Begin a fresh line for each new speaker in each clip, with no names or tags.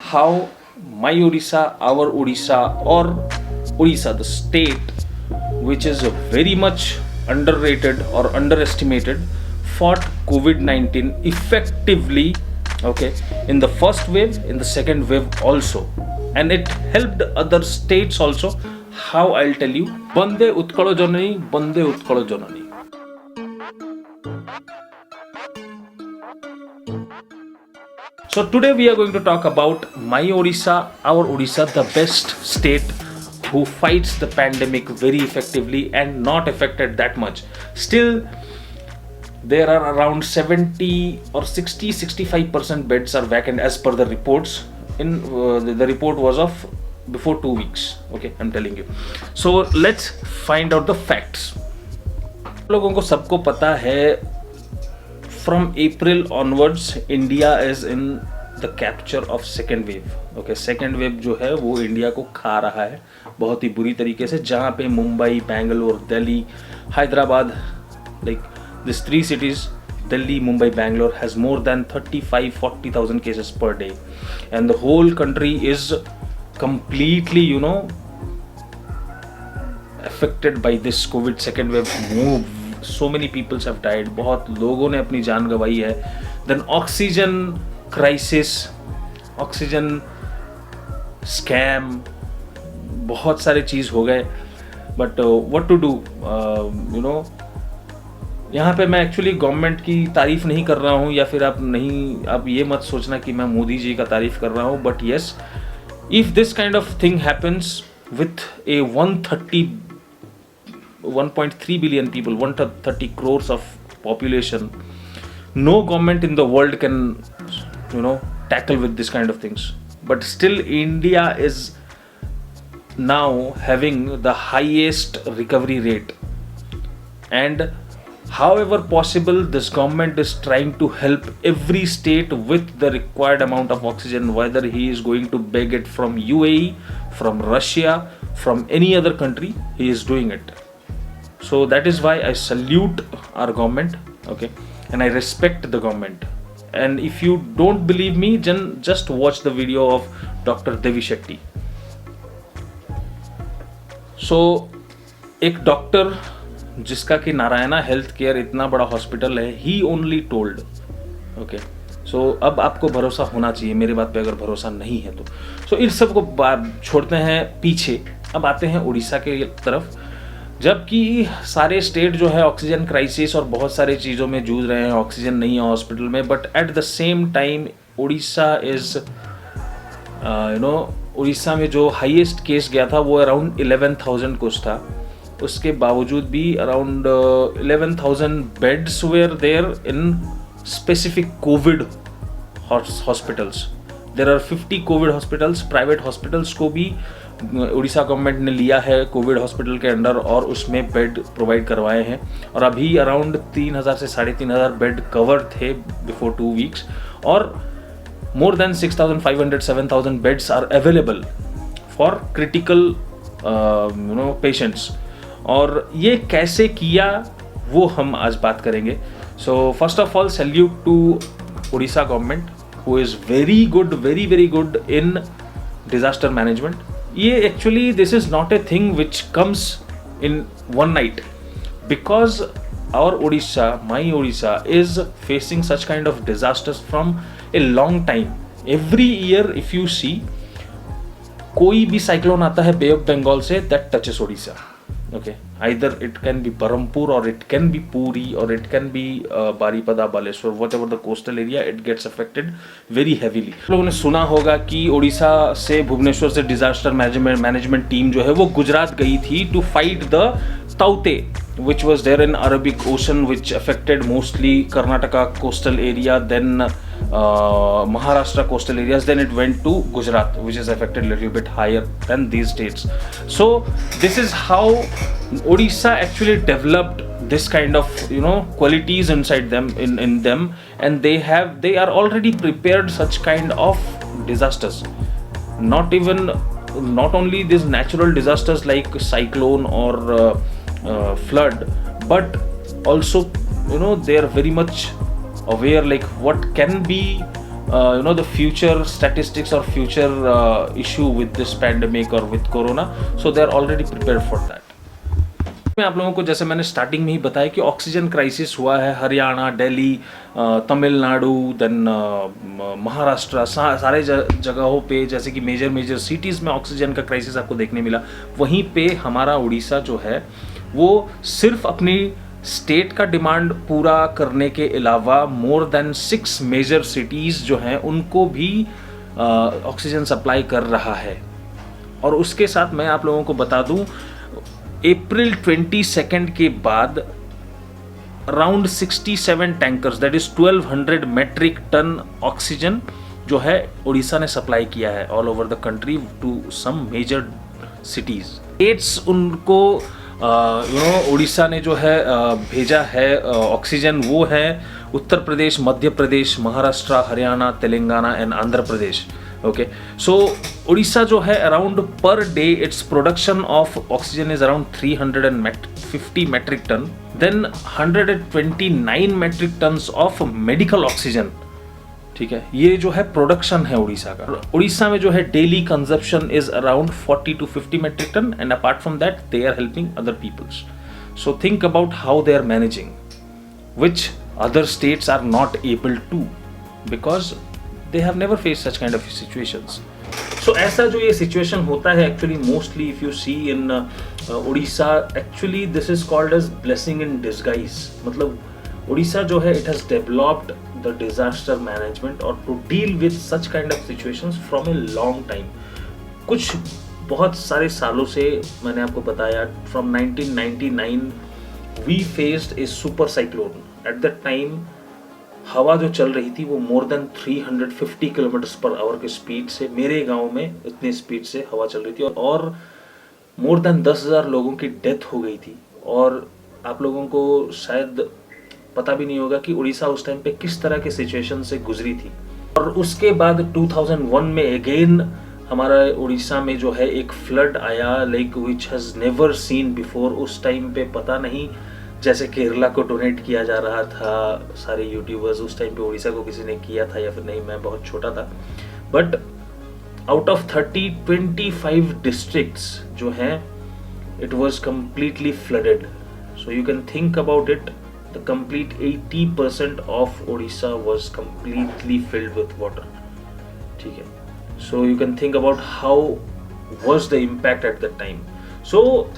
how my Odisha, our Odisha, or Odisha, the state, which is very much underrated or underestimated, fought COVID-19 effectively, okay, in the first wave, in the second wave also, and it helped other states also. How, I'll tell you. Bande Utkalo Janani, Bande Utkalo Janani. So today we are going to talk about my Odisha, our Odisha, the best state who fights the pandemic very effectively and not affected that much. Still, there are around 70 or 65% beds are vacant as per the reports. In the report was of before 2 weeks. Okay, I'm telling you. So let's find out the facts. लोगों को सबको पता है, from April onwards India is in the capture of second wave. Okay, second wave जो है वो India को खा रहा है बहुत ही बुरी तरीके से, जहाँ पे Mumbai, Bangalore, Delhi, Hyderabad, like these three cities, Delhi, Mumbai, Bangalore, has more than 35-40,000 cases per day, and the whole country is completely, affected by this COVID second wave. So many people have died. बहुत लोगों ने अपनी जान गंवाई है. Then oxygen crisis, oxygen scam, बहुत सारे चीज़ हो गए. But what to do? यहाँ पे मैं एक्चुअली गवर्नमेंट की तारीफ नहीं कर रहा हूँ, या फिर आप ये मत सोचना कि मैं मोदी जी का तारीफ कर रहा हूँ. But yes, if this kind of thing happens with A 1.3 billion people, 130 crores of population, no government in the world can, tackle with this kind of things. But still, India is now having the highest recovery rate, and however possible, this government is trying to help every state with the required amount of oxygen, whether he is going to beg it from UAE, from Russia, from any other country, he is doing it. So that is why I salute our government, okay, and I respect the government. And if you don't believe me, then just watch the video of Dr. Devi Shetty. So एक doctor जिसका कि Narayana health care इतना बड़ा hospital है, he only told, okay. So अब आपको भरोसा होना चाहिए मेरी बात पे, अगर भरोसा नहीं है तो. So इस सब को छोड़ते हैं पीछे, अब आते हैं उड़ीसा के तरफ. जबकि सारे स्टेट जो है ऑक्सीजन क्राइसिस और बहुत सारे चीज़ों में जूझ रहे हैं, ऑक्सीजन नहीं है हॉस्पिटल में, but at the same time Orissa is Orissa में जो हाईएस्ट केस गया था वो अराउंड 11,000 कुछ था. उसके बावजूद भी around 11,000 beds were there in specific covid hospitals. There are 50 covid hospitals. Private hospitals को भी उड़ीसा गवर्नमेंट ने लिया है कोविड हॉस्पिटल के अंडर और उसमें बेड प्रोवाइड करवाए हैं. और अभी अराउंड 3,000 से 3,500 बेड कवर थे बिफोर 2 वीक्स, और more than 6,500-7,000 beds are available for critical patients. और ये कैसे किया वो हम आज बात करेंगे. So first of all, salute to Orissa government who is very good in disaster management. ये actually this is not a thing which comes in one night, because our Odisha, my Odisha, is facing such kind of disasters from a long time. Every year if you see, कोई भी cyclone आता है bay of Bengal से, that touches Odisha. Okay, either it can be Berhampur or it can be Puri or it can be Baripada, Baleshwar, whatever the coastal area, it gets affected very heavily. लोगों ने सुना होगा कि ओडिशा से, भुवनेश्वर से डिजास्टर मैनेजमेंट टीम जो है वो गुजरात गई थी to fight the Taute, which was there in Arabic Ocean, which affected mostly Karnataka coastal area, then Maharashtra coastal areas, then it went to Gujarat, which is affected a little bit higher than these states. So this is how Odisha actually developed this kind of qualities inside them, in them, and they are already prepared such kind of disasters. Not only these natural disasters like cyclone or flood, but also they are very much aware like what can be the future statistics or future issue with this pandemic or with corona, so they are already prepared for that. मैं आप लोगों को जैसे मैंने starting में ही बताया कि oxygen crisis हुआ है हरियाणा, दिल्ली, तमिलनाडु, देन महाराष्ट्र, सारे जगहों पे, जैसे कि मेजर सिटीज़ में ऑक्सीजन का क्राइसिस आपको देखने मिला। वहीं पे हमारा उड़ीसा जो है वो सिर्फ अपनी स्टेट का डिमांड पूरा करने के अलावा मोर देन 6 मेजर सिटीज़ जो हैं उनको भी ऑक्सीजन सप्लाई कर रहा है। और उसके साथ मैं आप लोगों को बता दूं, अप्रैल 22 के बाद around 67 tankers, that is 1200 metric ton oxygen जो है उड़ीसा ने सप्लाई किया है all over the country to some major cities. States उनको उड़ीसा ने जो है भेजा है ऑक्सीजन, वो है Uttar Pradesh, Madhya Pradesh, Maharashtra, Haryana, Telangana and Andhra Pradesh. Okay, so Orissa जो है around per day it's production of oxygen is around 350 metric ton, then 129 metric tons of medical oxygen. ठीक है, ये जो है प्रोडक्शन है उड़ीसा का। उड़ीसा में जो है daily consumption is around 40 to 50 metric ton, and apart from that they are helping other peoples. So think about how they are managing, which other states are not able to, because they have never faced such kind of situations. So ऐसा जो ये situation होता है actually mostly if you see in Odisha, actually this is called as blessing in disguise. मतलब Odisha जो है it has developed the disaster management or to deal with such kind of situations from a long time. कुछ बहुत सारे सालों से मैंने आपको बताया, from 1999 we faced a super cyclone. At that time हवा जो चल रही थी वो more than 350 kilometre per hour के स्पीड से, मेरे गांव में इतनी स्पीड से हवा चल रही थी, और मोर देन 10,000 लोगों की डेथ हो गई थी। और आप लोगों को शायद पता भी नहीं होगा कि उड़ीसा उस टाइम पे किस तरह के सिचुएशन से गुजरी थी। और उसके बाद 2001 में अगेन हमारा उड़ीसा में जो है एक फ्लड आया, like which has never seen before. उस टाइम पे पता नहीं, जैसे केरला को डोनेट किया जा रहा था सारे यूट्यूबर्स, उस टाइम पे उड़ीसा को किसी ने किया था या फिर नहीं, मैं बहुत छोटा था। बट आउट ऑफ 25 डिस्ट्रिक्ट्स जो हैं it was completely flooded. So you can think about it, the complete 80% of Orissa was completely filled with water. ठीक है, so you can think about how was the impact at that time. So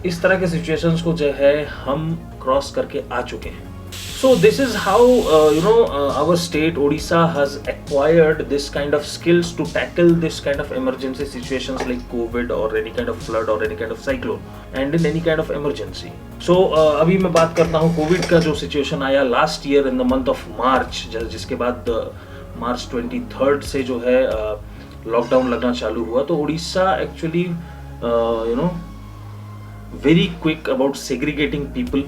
इस तरह के situations को जो है हम cross करके आ चुके हैं। So this is how our state Odisha has acquired this kind of skills to tackle this kind of emergency situations like Covid और एनी काइंड ऑफ फ्लड और any kind of cyclone and in any kind of emergency. So अभी मैं बात करता हूँ Covid का जो situation आया last year in the month of March, जिसके बाद मार्च 23 से जो है लॉकडाउन लगना चालू हुआ। तो Orissa actually very quick about segregating people.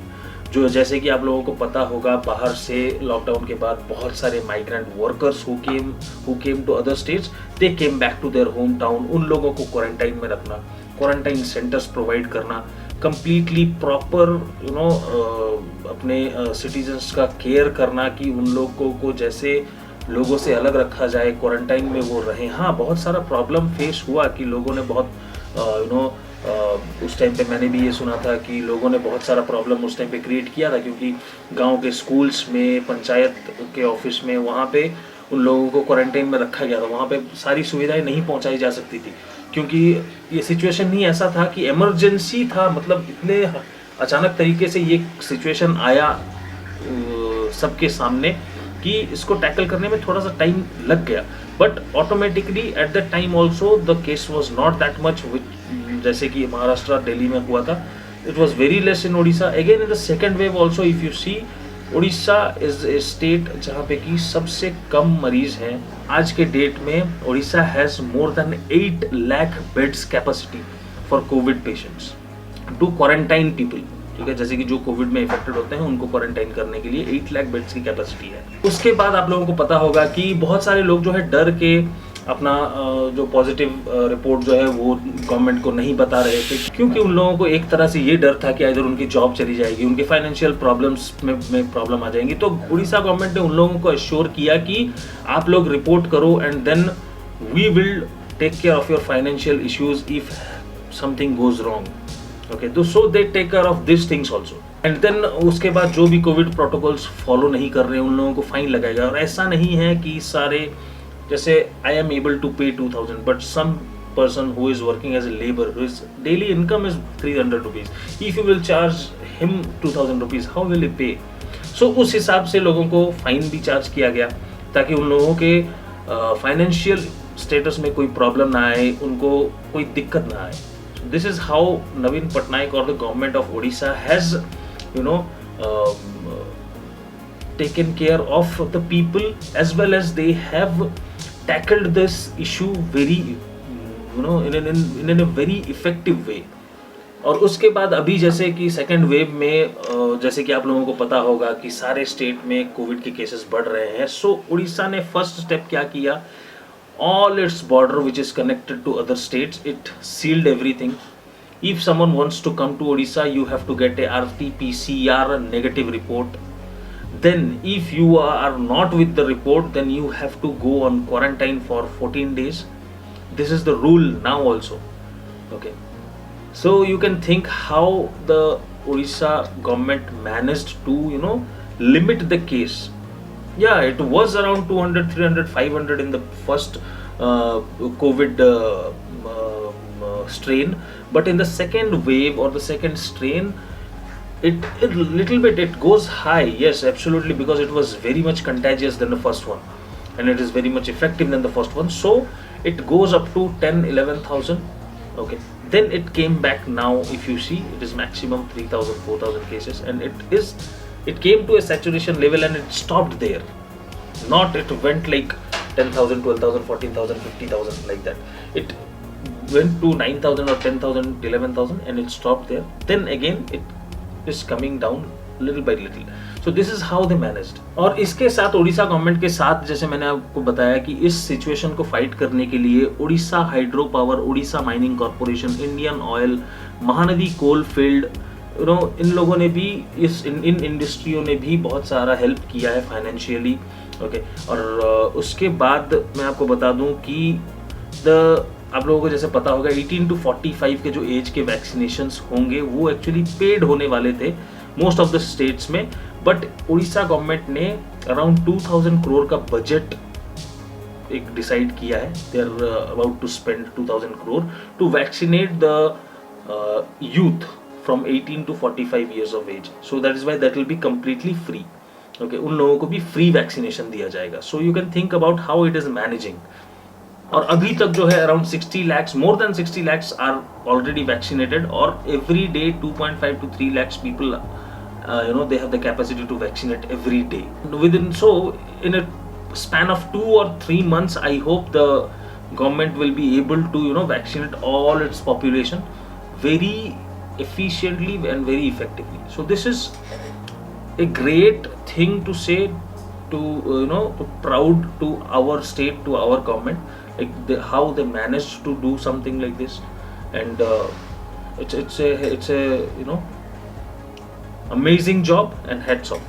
जो जैसे कि आप लोगों को पता होगा, बाहर से लॉकडाउन के बाद बहुत सारे migrant workers who came to other states, they came back to their home town. उन लोगों को क्वारंटाइन में रखना, क्वारंटाइन सेंटर्स प्रोवाइड करना, कंप्लीटली प्रॉपर अपने सिटीजन्स का केयर करना कि उन लोगों को जैसे लोगों से अलग रखा जाए, क्वारंटाइन में वो रहें। हाँ, बहुत सारा प्रॉब्लम फेस हुआ कि लोगों ने बहुत उस टाइम पे मैंने भी ये सुना था कि लोगों ने बहुत सारा प्रॉब्लम उस टाइम पे क्रिएट किया था, क्योंकि गांव के स्कूल्स में, पंचायत के ऑफिस में, वहाँ पे उन लोगों को क्वारंटाइन में रखा गया था। वहाँ पे सारी सुविधाएं नहीं पहुँचाई जा सकती थी, क्योंकि ये सिचुएशन ही ऐसा था कि इमरजेंसी था। मतलब इतने अचानक तरीके से ये सिचुएशन आया सबके सामने कि इसको टैकल करने में थोड़ा सा टाइम लग गया। But automatically at that time also the case was not that much, जैसे कि महाराष्ट्र, दिल्ली में हुआ था। It was very less in Odisha. Again in the second wave also if you see, Odisha is a state जहाँ पे कि सबसे कम मरीज हैं। आज के डेट में Odisha has more than 8 lakh beds capacity for covid patients to quarantine people. ठीक है, जैसे कि जो कोविड में इफेक्टेड होते हैं उनको क्वारंटाइन करने के लिए 8 लाख बेड्स की कैपेसिटी है। उसके बाद आप लोगों को पता होगा कि बहुत सारे लोग जो है डर के अपना जो पॉजिटिव रिपोर्ट जो है वो गवर्नमेंट को नहीं बता रहे थे, क्योंकि उन लोगों को एक तरह से ये डर था कि इधर उनकी जॉब चली जाएगी, उनके फाइनेंशियल प्रॉब्लम्स में प्रॉब्लम आ जाएंगी। तो उड़ीसा गवर्नमेंट ने उन लोगों को एश्योर किया कि आप लोग रिपोर्ट करो and then we will take care of your financial issues if something goes wrong. Okay, तो so they take care of this things also. And then उसके बाद जो भी कोविड प्रोटोकॉल्स फॉलो नहीं कर रहे उन लोगों को फाइन लगाएगा। और ऐसा नहीं है कि सारे, जैसे I am able to pay 2000 but some person who is working as a labor, his daily income is 300 rupees, if you will charge him 2000 rupees, how will he pay? So उस हिसाब से लोगों को फाइन भी charge किया गया ताकि उन लोगों के फाइनेंशियल स्टेटस में कोई प्रॉब्लम ना आए, उनको कोई दिक्कत ना आए। So this is how Naveen Patnaik or the government of Odisha has taken care of the people, as well as they have tackled this issue very in a very effective way। और उसके बाद अभी जैसे कि second wave में जैसे कि आप लोगों को पता होगा कि सारे स्टेट में कोविड के केसेस बढ़ रहे हैं। सो उड़ीसा ने फर्स्ट स्टेप क्या किया, all its border which is connected to other states, it sealed everything. If someone wants to come to Odisha, you have to get a RT-PCR negative report. Then if you are not with the report, then you have to go on quarantine for 14 days. This is the rule now also. Okay, so you can think how the Odisha government managed to limit the case. Yeah, it was around 200, 300, 500 in the first COVID strain, but in the second wave or the second strain, it little bit it goes high. Yes, absolutely, because it was very much contagious than the first one, and it is very much effective than the first one. So it goes up to 10-11,000. Okay, then it came back. Now if you see, it is maximum 3,000, 4,000 cases, and it came to a saturation level and it stopped there. Not it went like 10,000, 12,000, 14,000, 50,000 like that. It went to 9,000 or 10,000, 11,000 and it stopped there. Then again it is coming down little by little. So this is how they managed. और इसके साथ Orissa government के साथ, जैसे मैंने आपको बताया कि इस सिचुएशन को फाइट करने के लिए Orissa hydro power, Orissa mining corporation, Indian Oil, Mahanadi coal field, इन लोगों ने भी इन इंडस्ट्रियों ने भी बहुत सारा हेल्प किया है फाइनेंशियली। ओके, और उसके बाद मैं आपको बता दूं कि आप लोगों को जैसे पता होगा 18 to 45 के जो एज के वैक्सीनेशंस होंगे वो एक्चुअली पेड होने वाले थे मोस्ट ऑफ द स्टेट्स में, बट उड़ीसा गवर्नमेंट ने अराउंड 2000 करोड़ का बजट एक डिसाइड किया है। They are about to spend 2000 crore to vaccinate the youth from 18 to 45 years of age. So that is why that will be completely free. Okay, उन लोगों को भी फ्री वैक्सीनेशन दिया जाएगा. So you can think about how it is managing. और अभी तक जो है around 60 lakhs, more than 60 lakhs are already vaccinated, और every day 2.5 to 3 lakhs people they have the capacity to vaccinate every day so in a span of 2 or 3 months I hope the government will be able to vaccinate all its population very efficiently and very effectively. So this is a great thing to say, to to proud to our state, to our government, like how they managed to do something like this, and it's a amazing job and hats off.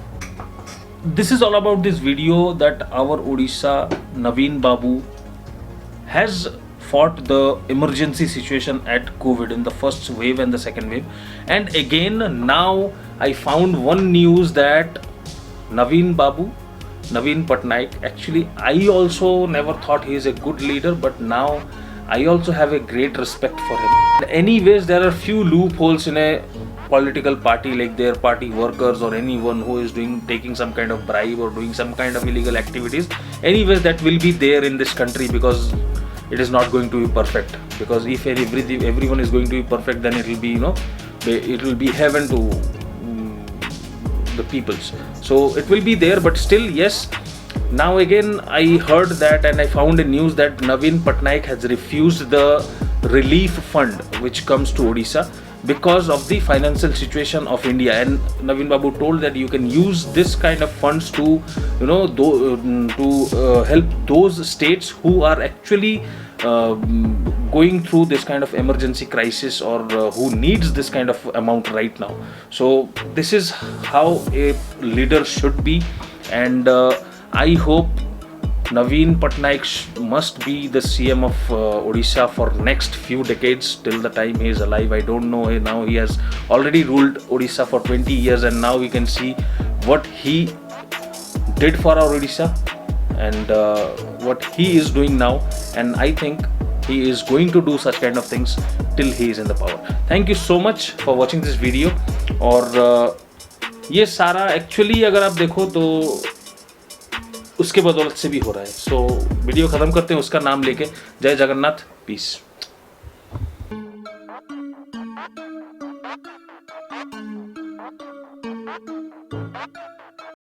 This is all about this video, that our Odisha Naveen Babu has fought the emergency situation at COVID in the first wave and the second wave. And again now I found one news that Naveen Patnaik, actually I also never thought he is a good leader, but now I also have a great respect for him. Anyways, there are few loopholes in a political party, like their party workers or anyone who is taking some kind of bribe or doing some kind of illegal activities. Anyways, that will be there in this country because it is not going to be perfect. Because if everyone is going to be perfect, then it will be it will be heaven to the peoples. So it will be there, but still, yes. Now again I heard that, and I found a news that Naveen Patnaik has refused the relief fund which comes to Odisha, because of the financial situation of India. And Naveen Babu told that you can use this kind of funds to, help those states who are actually going through this kind of emergency crisis, or who needs this kind of amount right now. So this is how a leader should be, and I hope Naveen Patnaik must be the CM of Odisha for next few decades till the time he is alive. I don't know. Now he has already ruled Odisha for 20 years, and now we can see what he did for our Odisha, and what he is doing now. And I think he is going to do such kind of things till he is in the power. Thank you so much for watching this video. और ये सारा actually अगर आप देखो तो उसके बदौलत से भी हो रहा है. सो वीडियो ख़त्म करते हैं उसका नाम लेके. जय जगन्नाथ, पीस.